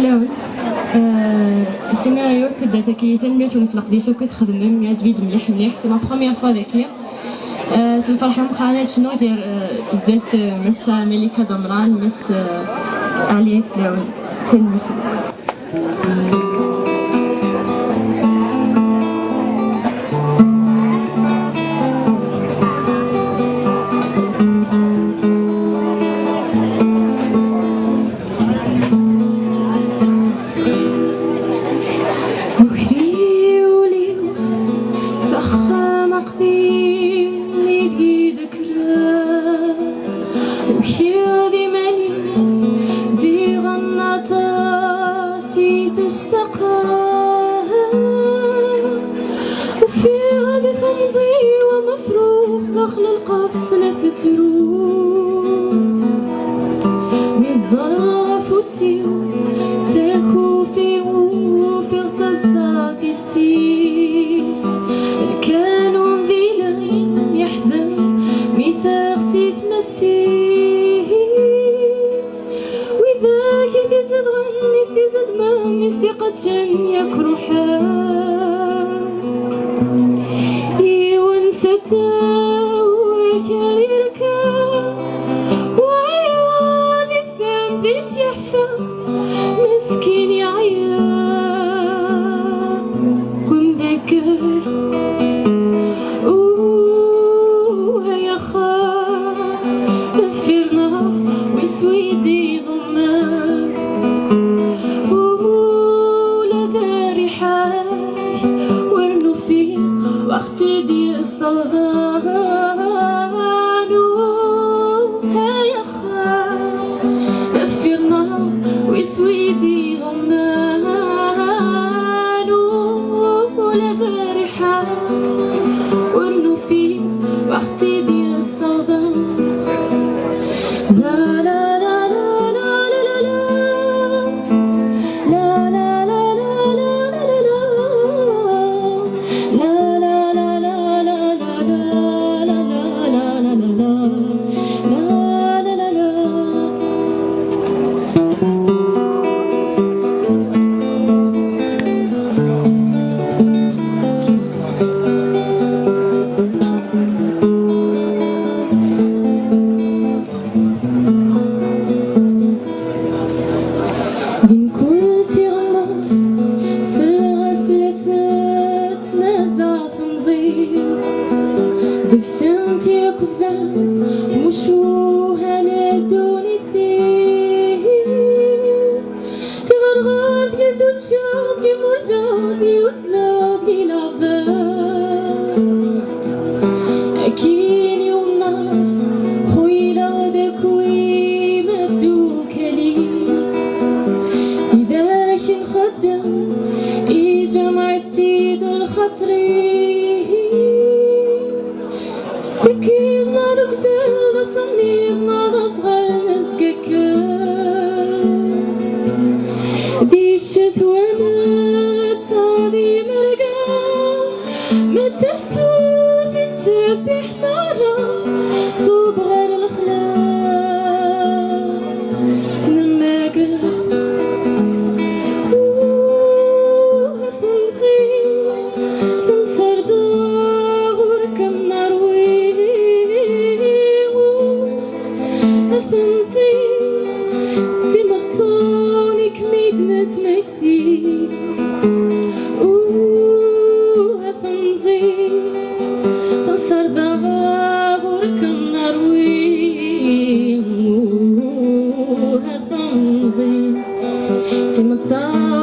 حلاوة السيناريو تبدا تكيتن باش نطلق ديجا كتخدم يعجبني مليح مليح سي لا بروميير فوا داكيا الفرحة مقالات شنو دير زدت مس ملكة دمران مس عليا فلاون تلمس داخل القفص لفتروح بالظرف والسيو ساكو في وفي القصدات السيس الكانون ذيلا يحزن ميثاق سيت مسيس وذاك يزد غنيس يزد مانيس قد جن يكروحان يونست مسكين يا عيال ومذكر يا خال غفرنا وسويدي ضمك ولا داري حاج ورنو فيه واختدي الصدان يا خال غفرنا وسويدي ضمان ولا داري حال وانو فيه واختدي الصدى لا لا لا لا لا لا لا لا لا بسنتي كفات مشوها لدوني فيه تغرغر يدو تشاطي مرداني وسلاطي لعبان أكين يوم نهار خويلة دكوي مدوك لي إذا كن خدام إيجا معتي دول خطري أكيد ما نقصد صنيد ما نصغر نسكك دي الشتوى تادي مرقا ما تفسود تشبه حمارة صوب غير الخلاق تنماقر تنصر داغور كم نروي سمطونك ميدنة مكتي هتنزي تنصر داغور كم نروي هتنزي سمطونك